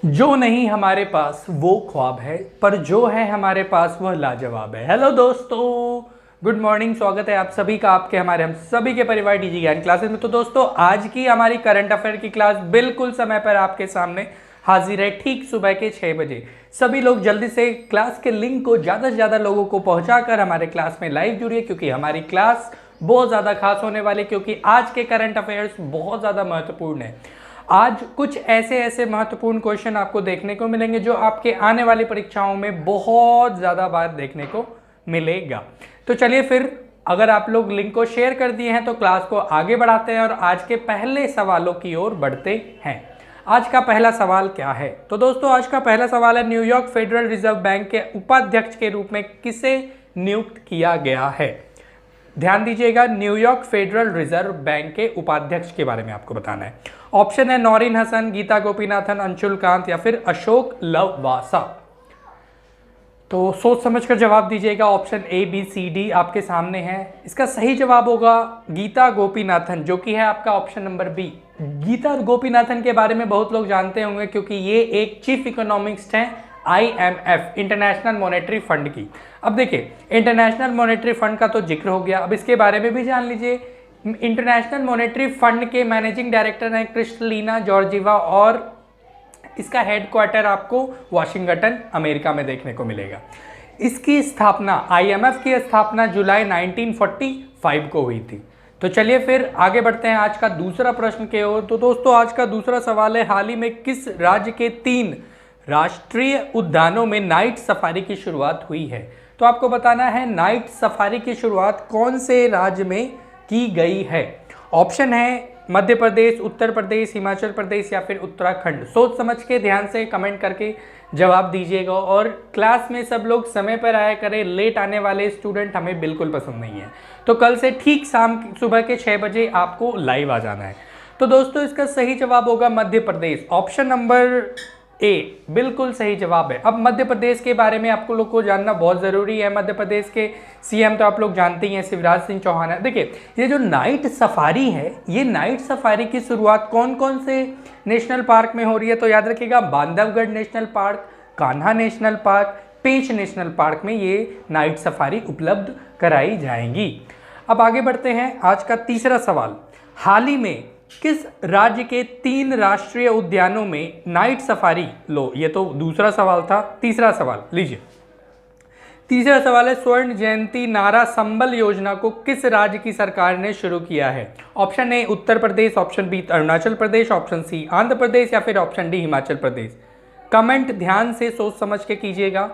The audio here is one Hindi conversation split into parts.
जो नहीं हमारे पास वो ख्वाब है, पर जो है हमारे पास वह लाजवाब है। हेलो दोस्तों, गुड मॉर्निंग। स्वागत है आप सभी का आपके हमारे हम सभी के परिवार डीजी ज्ञान क्लासेस में। तो दोस्तों, आज की हमारी करंट अफेयर की क्लास बिल्कुल समय पर आपके सामने हाजिर है, ठीक सुबह के 6 बजे। सभी लोग जल्दी से क्लास के लिंक को ज़्यादा से ज़्यादा लोगों को पहुंचाकर हमारे क्लास में लाइव जुड़िए, क्योंकि हमारी क्लास बहुत ज़्यादा खास होने वाली, क्योंकि आज के करंट अफेयर्स बहुत ज़्यादा महत्वपूर्ण है। आज कुछ ऐसे महत्वपूर्ण क्वेश्चन आपको देखने को मिलेंगे जो आपके आने वाली परीक्षाओं में बहुत ज़्यादा बार देखने को मिलेगा। तो चलिए फिर, अगर आप लोग लिंक को शेयर कर दिए हैं तो क्लास को आगे बढ़ाते हैं और आज के पहले सवालों की ओर बढ़ते हैं। आज का पहला सवाल क्या है? तो दोस्तों, आज का पहला सवाल है, न्यूयॉर्क फेडरल रिजर्व बैंक के उपाध्यक्ष के रूप में किसे नियुक्त किया गया है? ध्यान दीजिएगा, न्यूयॉर्क फेडरल रिजर्व बैंक के उपाध्यक्ष के बारे में आपको बताना है। ऑप्शन है नौरीन हसन, गीता गोपीनाथन, अंशुल कांत या फिर अशोक लवासा। तो सोच समझकर जवाब दीजिएगा। Option A B C D आपके सामने है। इसका सही जवाब होगा गीता गोपीनाथन, जो कि है आपका option number B. Geeta Gopinathan के बारे में बहुत लोग जानते होंगे, क्योंकि ये एक चीफ इकोनॉमिस्ट हैं IMF, इंटरनेशनल मॉनेटरी फंड की। अब देखिए, इंटरनेशनल मॉनेटरी फंड का तो जिक्र हो गया, अब इसके बारे में भी जान लीजिए। इंटरनेशनल मॉनेटरी फंड के मैनेजिंग डायरेक्टर हैं क्रिस्टलिना जॉर्जिवा, और इसका हेडक्वार्टर आपको वाशिंगटन, अमेरिका में देखने को मिलेगा। इसकी स्थापना, IMF की स्थापना जुलाई 1945 को हुई थी। तो चलिए फिर आगे बढ़ते हैं आज का दूसरा प्रश्न की ओर। तो दोस्तों, आज का दूसरा सवाल है, हाल ही में किस राज्य के 3 राष्ट्रीय उद्यानों में नाइट सफारी की शुरुआत हुई है? तो आपको बताना है नाइट सफारी की शुरुआत कौन से राज्य में की गई है। ऑप्शन है मध्य प्रदेश, उत्तर प्रदेश, हिमाचल प्रदेश या फिर उत्तराखंड। सोच समझ के ध्यान से कमेंट करके जवाब दीजिएगा, और क्लास में सब लोग समय पर आया करें। लेट आने वाले स्टूडेंट हमें बिल्कुल पसंद नहीं है। तो कल से ठीक सुबह के 6 बजे आपको लाइव आ जाना है। तो दोस्तों, इसका सही जवाब होगा Madhya Pradesh. Option number A बिल्कुल सही जवाब है। अब मध्य प्रदेश के बारे में आपको लोग को जानना बहुत ज़रूरी है। मध्य प्रदेश के CM तो आप लोग जानते ही हैं, शिवराज सिंह चौहान है। देखिए, ये जो नाइट सफारी है, ये नाइट सफारी की शुरुआत कौन कौन से नेशनल पार्क में हो रही है? तो याद रखिएगा, Bandhavgarh national park, Kanha national park, Pench national park में ये नाइट सफारी उपलब्ध कराई जाएंगी। अब आगे बढ़ते हैं। आज का तीसरा सवाल, हाल ही में किस राज्य के 3 राष्ट्रीय उद्यानों में नाइट सफारी, लो ये तो दूसरा सवाल था, तीसरा सवाल लीजिए। तीसरा सवाल है, स्वर्ण जयंती नारा संबल योजना को किस राज्य की सरकार ने शुरू किया है? Option A Uttar Pradesh, option B Arunachal Pradesh, option C Andhra Pradesh या फिर option D Himachal Pradesh. Comment ध्यान से सोच समझ के कीजिएगा।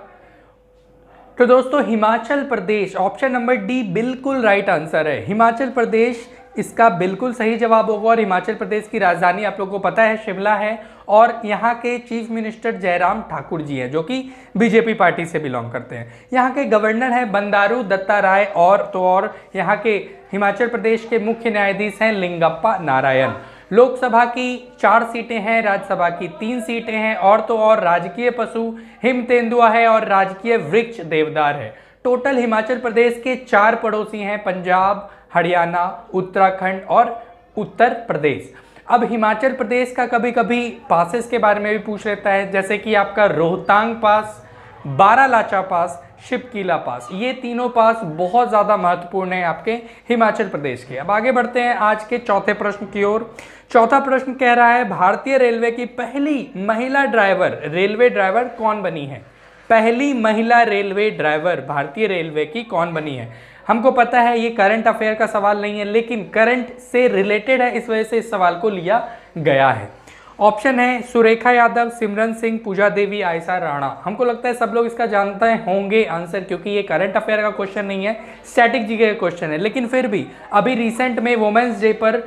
तो दोस्तों, Himachal Pradesh, option number D बिल्कुल राइट आंसर है। हिमाचल प्रदेश इसका बिल्कुल सही जवाब होगा, और हिमाचल प्रदेश की राजधानी आप लोगों को पता है शिमला है, और यहाँ के चीफ मिनिस्टर जयराम ठाकुर जी हैं, जो कि बीजेपी पार्टी से बिलोंग करते हैं। यहाँ के गवर्नर हैं बंडारू दत्तात्रेय, और यहाँ के हिमाचल प्रदेश के मुख्य न्यायाधीश हैं लिंगप्पा नारायण। लोकसभा की 4 सीटें हैं, राज्यसभा की 3 सीटें हैं, और तो और राजकीय पशु हिम तेंदुआ है और राजकीय वृक्ष देवदार है। टोटल हिमाचल प्रदेश के 4 पड़ोसी हैं, पंजाब, हरियाणा, उत्तराखंड और उत्तर प्रदेश। अब हिमाचल प्रदेश का कभी कभी पासेस के बारे में भी पूछ लेता है, जैसे कि आपका रोहतांग पास, बारालाचा पास, शिपकीला पास। ये तीनों पास बहुत ज़्यादा महत्वपूर्ण है आपके हिमाचल प्रदेश के। अब आगे बढ़ते हैं आज के चौथे प्रश्न की ओर। चौथा प्रश्न कह रहा है, भारतीय रेलवे की पहली महिला रेलवे ड्राइवर कौन बनी है? पहली महिला रेलवे ड्राइवर भारतीय रेलवे की कौन बनी है? हमको पता है ये करंट अफेयर का सवाल नहीं है, लेकिन करंट से रिलेटेड है, इस वजह से इस सवाल को लिया गया है। ऑप्शन है सुरेखा यादव, सिमरन सिंह, पूजा देवी, आयशा राणा। हमको लगता है सब लोग इसका जानते होंगे आंसर, क्योंकि ये करंट अफेयर का क्वेश्चन नहीं है, स्टैटिक जीके का क्वेश्चन है। लेकिन फिर भी अभी रिसेंट में वुमेन्स डे पर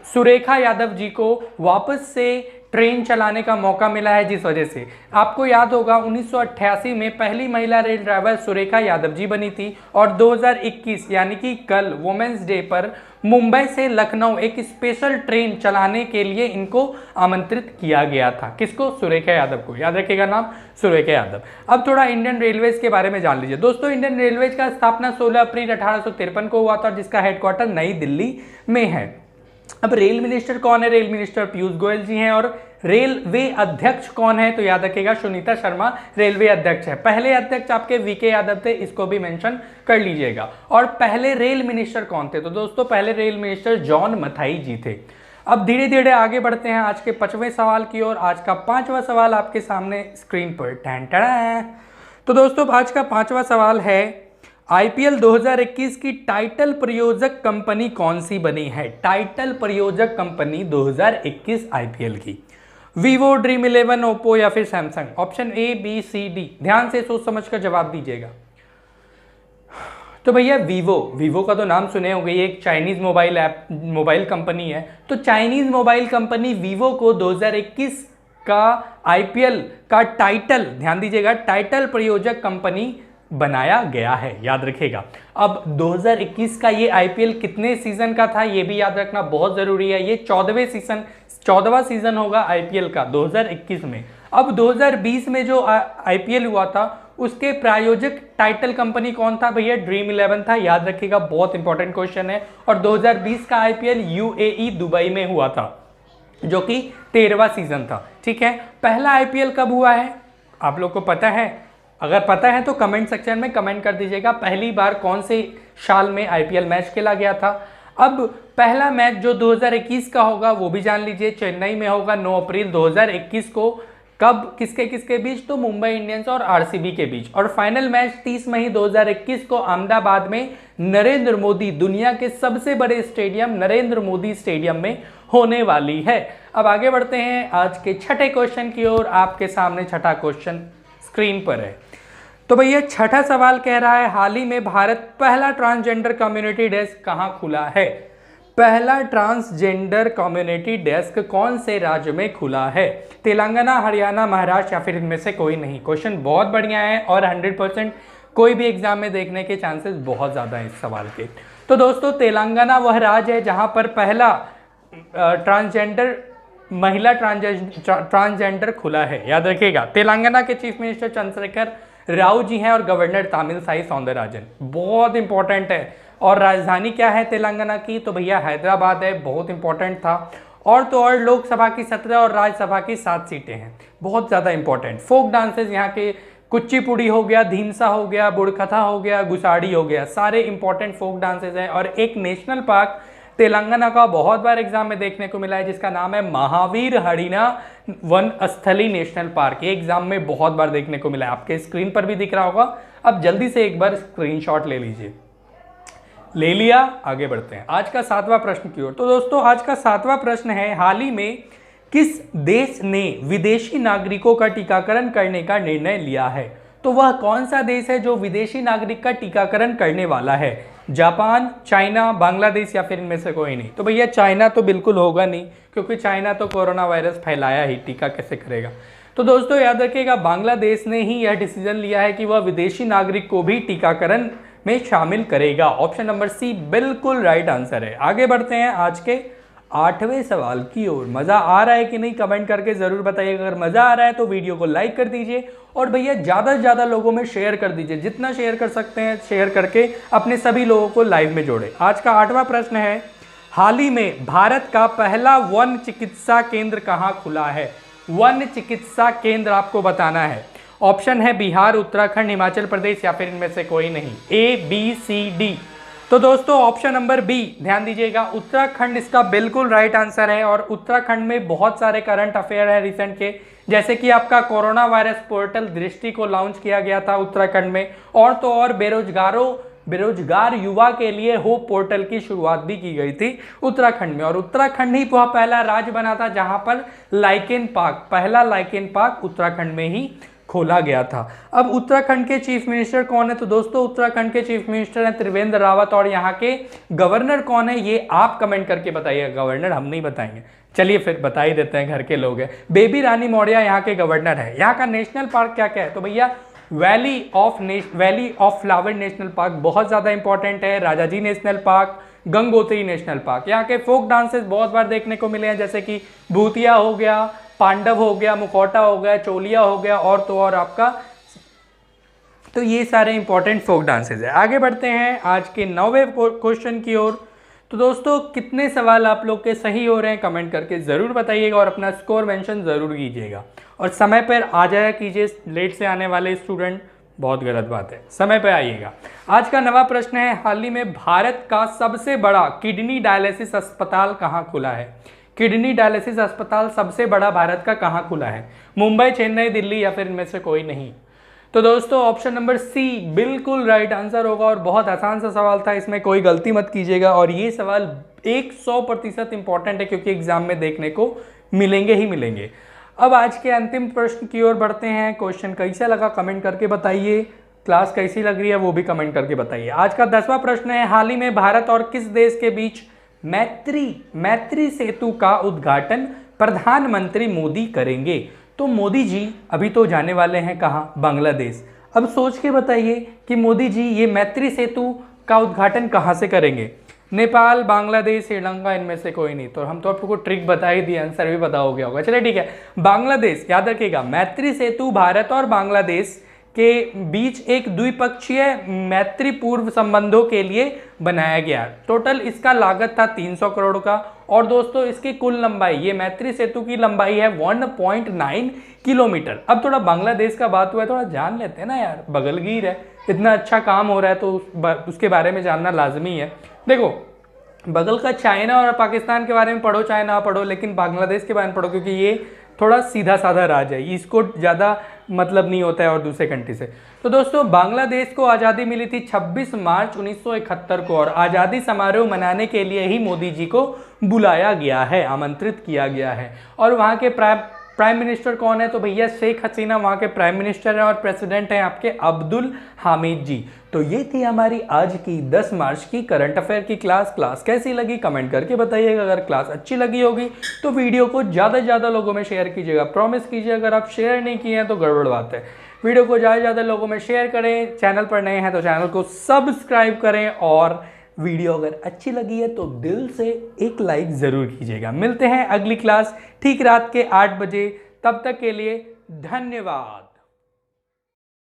सुरेखा यादव जी को वापस से ट्रेन चलाने का मौका मिला है, जिस वजह से आपको याद होगा 1988 में पहली महिला रेल ड्राइवर सुरेखा यादव जी बनी थी, और 2021 यानी कि कल वुमेन्स डे पर मुंबई से लखनऊ एक स्पेशल ट्रेन चलाने के लिए इनको आमंत्रित किया गया था। किसको? सुरेखा यादव को। याद रखिएगा नाम, सुरेखा यादव। अब थोड़ा इंडियन रेलवेज के बारे में जान लीजिए। दोस्तों, इंडियन रेलवेज का स्थापना 16 अप्रैल 1853 को हुआ था, जिसका हेडक्वार्टर नई दिल्ली में है। अब रेल मिनिस्टर कौन है? रेल मिनिस्टर पीयूष गोयल जी हैं, और रेलवे अध्यक्ष कौन है? तो याद रखिएगा सुनीता शर्मा रेलवे अध्यक्ष है। पहले अध्यक्ष आपके वीके यादव थे, इसको भी मेंशन कर लीजिएगा। और पहले रेल मिनिस्टर कौन थे? तो दोस्तों पहले रेल मिनिस्टर जॉन मथाई जी थे। अब धीरे धीरे आगे बढ़ते हैं आज के 5वें सवाल की ओर। आज का 5वां सवाल आपके सामने स्क्रीन पर टैंटड़ा। तो दोस्तों आज का 5वां सवाल है, आईपीएल 2021 की टाइटल प्रयोजक कंपनी कौन सी बनी है? टाइटल प्रयोजक कंपनी 2021 आईपीएल की, वीवो, ड्रीम 11, ओप्पो या फिर Samsung? Option A, B, C, D. ध्यान से सोच समझ कर जवाब दीजिएगा। तो भैया वीवो का तो नाम सुने होंगे, ये एक चाइनीज मोबाइल कंपनी है। तो चाइनीज मोबाइल कंपनी वीवो को 2021 का आईपीएल का टाइटल, ध्यान दीजिएगा, टाइटल प्रयोजक कंपनी बनाया गया है, याद रखिएगा। अब 2021 का ये आईपीएल कितने सीजन का था ये भी याद रखना बहुत जरूरी है। ये 14वां सीजन होगा आईपीएल का 2021 में। अब 2020 में जो आईपीएल हुआ था उसके प्रायोजक टाइटल कंपनी कौन था? भैया ड्रीम 11 था, याद रखिएगा, बहुत इंपॉर्टेंट क्वेश्चन है। और 2020 का आईपीएल यूएई दुबई में हुआ था, जो कि 13वां सीजन था। ठीक है, पहला आईपीएल कब हुआ है आप लोग को पता है? अगर पता है तो कमेंट सेक्शन में कमेंट कर दीजिएगा, पहली बार कौन से साल में आईपीएल मैच खेला गया था। अब पहला मैच जो 2021 का होगा वो भी जान लीजिए, चेन्नई में होगा 9 अप्रैल 2021 को। कब, किसके किसके बीच? तो मुंबई इंडियंस और आरसीबी के बीच। और फाइनल मैच 30 मई 2021 को अहमदाबाद में नरेंद्र मोदी, दुनिया के सबसे बड़े स्टेडियम नरेंद्र मोदी स्टेडियम में होने वाली है। अब आगे बढ़ते हैं आज के छठे क्वेश्चन की ओर। आपके सामने छठा क्वेश्चन स्क्रीन पर है। तो भैया छठा सवाल कह रहा है, हाल ही में भारत पहला ट्रांसजेंडर कम्युनिटी डेस्क कहां खुला है? पहला ट्रांसजेंडर कम्युनिटी डेस्क कौन से राज्य में खुला है? तेलंगाना, हरियाणा, महाराष्ट्र या फिर इनमें से कोई नहीं? क्वेश्चन बहुत बढ़िया है और 100% कोई भी एग्जाम में देखने के चांसेस बहुत ज़्यादा हैं इस सवाल के। तो दोस्तों तेलंगाना वह राज्य है जहां पर पहला महिला ट्रांसजेंडर खुला है, याद रखिएगा। तेलंगाना के चीफ मिनिस्टर चंद्रशेखर राव जी हैं और गवर्नर तामिलसाई सौंदरराजन, बहुत इंपॉर्टेंट है। और राजधानी क्या है तेलंगाना की? तो भैया हैदराबाद है, बहुत इंपॉर्टेंट था। और तो और लोकसभा की 17 और राज्यसभा की 7 सीटें हैं, बहुत ज़्यादा इंपॉर्टेंट। फोक डांसेस यहाँ के कुचिपुड़ी हो गया, धीमसा हो गया, बुड़कथा हो गया, गुसाड़ी हो गया, सारे इंपॉर्टेंट फोक डांसेस हैं। और एक नेशनल पार्क तेलंगाना का बहुत बार एग्जाम में देखने को मिला है जिसका नाम है महावीर हरिना वन स्थली नेशनल पार्क। ये एग्जाम में बहुत बार देखने को मिला है, आपके स्क्रीन पर भी दिख रहा होगा। अब जल्दी से एक बार स्क्रीनशॉट ले लीजिए। ले लिया? आगे बढ़ते हैं आज का 7वां प्रश्न की ओर। तो दोस्तों आज का 7वां प्रश्न है, हाल ही में किस देश ने विदेशी नागरिकों का टीकाकरण करने का निर्णय लिया है? तो वह कौन सा देश है जो विदेशी नागरिक का टीकाकरण करने वाला है? जापान, चाइना, बांग्लादेश या फिर इनमें से कोई नहीं? तो भैया चाइना तो बिल्कुल होगा नहीं, क्योंकि चाइना तो कोरोना वायरस फैलाया ही, टीका कैसे करेगा। तो दोस्तों याद रखिएगा बांग्लादेश ने ही यह डिसीजन लिया है कि वह विदेशी नागरिक को भी टीकाकरण में शामिल करेगा। ऑप्शन नंबर सी बिल्कुल राइट आंसर है। आगे बढ़ते हैं आज के 8वें सवाल की ओर। मजा आ रहा है कि नहीं कमेंट करके जरूर बताइएगा। अगर मजा आ रहा है तो वीडियो को लाइक कर दीजिए और भैया ज्यादा से ज्यादा लोगों में शेयर कर दीजिए, जितना शेयर कर सकते हैं शेयर करके अपने सभी लोगों को लाइव में जोड़े। आज का 8वां प्रश्न है, हाल ही में भारत का पहला वन चिकित्सा केंद्र कहां खुला है? वन चिकित्सा केंद्र आपको बताना है। ऑप्शन है बिहार, उत्तराखंड, हिमाचल प्रदेश या फिर इनमें से कोई नहीं? ए, बी, सी, डी। तो दोस्तों ऑप्शन नंबर बी, ध्यान दीजिएगा, उत्तराखंड इसका बिल्कुल राइट आंसर है। और उत्तराखंड में बहुत सारे करंट अफेयर है रिसेंट के, जैसे कि आपका कोरोना वायरस पोर्टल दृष्टि को लॉन्च किया गया था उत्तराखंड में। और तो और बेरोजगार युवा के लिए होप पोर्टल की शुरुआत भी की गई थी उत्तराखंड में। और उत्तराखंड ही वह पहला राज्य बना था जहां पर पहला लाइकेन पार्क उत्तराखंड में ही खोला गया था। अब उत्तराखंड के चीफ मिनिस्टर कौन है? तो दोस्तों उत्तराखंड के चीफ मिनिस्टर हैं त्रिवेंद्र रावत। और यहाँ के गवर्नर कौन है ये आप कमेंट करके बताइएगा, गवर्नर हम नहीं बताएंगे। चलिए फिर बता ही देते हैं, घर के लोग हैं। बेबी रानी मौर्य यहाँ के गवर्नर है। यहाँ का नेशनल पार्क क्या क्या है? तो भैया valley of flower national park बहुत ज़्यादा इंपॉर्टेंट है, Rajaji national park, Gangotri national park. यहाँ के फोक डांसेस बहुत बार देखने को मिले हैं, जैसे कि भूतिया हो गया, पांडव हो गया, मुखौटा हो गया, चोलिया हो गया, और तो और आपका, तो ये सारे इंपॉर्टेंट फोक डांसेस है। आगे बढ़ते हैं आज के 9वें क्वेश्चन की ओर। तो दोस्तों कितने सवाल आप लोग के सही हो रहे हैं कमेंट करके ज़रूर बताइएगा और अपना स्कोर मेंशन ज़रूर कीजिएगा। और समय पर आ जाया कीजिए, लेट से आने वाले स्टूडेंट बहुत गलत बात है, समय पर आइएगा। आज का नवा प्रश्न है, हाल ही में भारत का सबसे बड़ा किडनी डायलिसिस अस्पताल कहाँ खुला है? किडनी डायलिसिस अस्पताल सबसे बड़ा भारत का कहाँ खुला है? मुंबई, चेन्नई, दिल्ली या फिर इनमें से कोई नहीं? तो दोस्तों ऑप्शन नंबर सी बिल्कुल राइट आंसर होगा और बहुत आसान सा सवाल था, इसमें कोई गलती मत कीजिएगा। और ये सवाल 100% इंपॉर्टेंट है क्योंकि एग्जाम में देखने को मिलेंगे ही मिलेंगे। अब आज के अंतिम प्रश्न की ओर बढ़ते हैं। क्वेश्चन कैसा लगा कमेंट करके बताइए, क्लास कैसी लग रही है वो भी कमेंट करके बताइए। आज का 10वां प्रश्न है, हाल ही में भारत और किस देश के बीच मैत्री सेतु का उद्घाटन प्रधानमंत्री मोदी करेंगे? तो मोदी जी अभी तो जाने वाले हैं कहाँ? बांग्लादेश। अब सोच के बताइए कि मोदी जी ये मैत्री सेतु का उद्घाटन कहाँ से करेंगे? नेपाल, बांग्लादेश, श्रीलंका, इनमें से कोई नहीं। तो हम तो आपको ट्रिक बता ही दिए, आंसर भी पता हो गया होगा। चलिए ठीक है, बांग्लादेश। याद रखिएगा मैत्री सेतु भारत और बांग्लादेश के बीच एक द्विपक्षीय मैत्रीपूर्ण संबंधों के लिए बनाया गया। टोटल इसका लागत था 300 करोड़ का। और दोस्तों इसकी कुल लंबाई, ये मैत्री सेतु की लंबाई है 1.9 किलोमीटर। अब थोड़ा बांग्लादेश का बात हुआ है, थोड़ा जान लेते हैं ना यार, बगलगीर है, इतना अच्छा काम हो रहा है तो उसके बारे में जानना लाजमी है। देखो बगल का चाइना और पाकिस्तान के बारे में पढ़ो चाहे ना पढ़ो, लेकिन बांग्लादेश के बारे में पढ़ो क्योंकि ये थोड़ा सीधा साधा राज्य है, इसको ज़्यादा मतलब नहीं होता है और दूसरे कंट्री से। तो दोस्तों बांग्लादेश को आज़ादी मिली थी 26 मार्च 1971 को और आज़ादी समारोह मनाने के लिए ही मोदी जी को बुलाया गया है, आमंत्रित किया गया है। और वहाँ के प्राइम मिनिस्टर कौन है? तो भैया शेख हसीना वहाँ के प्राइम मिनिस्टर हैं और प्रेसिडेंट हैं आपके अब्दुल हामिद जी। तो ये थी हमारी आज की 10 मार्च की करंट अफेयर की क्लास कैसी लगी कमेंट करके बताइएगा। अगर क्लास अच्छी लगी होगी तो वीडियो को ज़्यादा से ज़्यादा लोगों में शेयर कीजिएगा। प्रॉमिस कीजिए अगर आप शेयर नहीं किए हैं तो गड़बड़ बात है। वीडियो को ज़्यादा से ज़्यादा लोगों में शेयर करें, चैनल पर नए हैं तो चैनल को सब्सक्राइब करें और वीडियो अगर अच्छी लगी है तो दिल से एक लाइक ज़रूर कीजिएगा। मिलते हैं अगली क्लास ठीक रात के 8 बजे, तब तक के लिए धन्यवाद।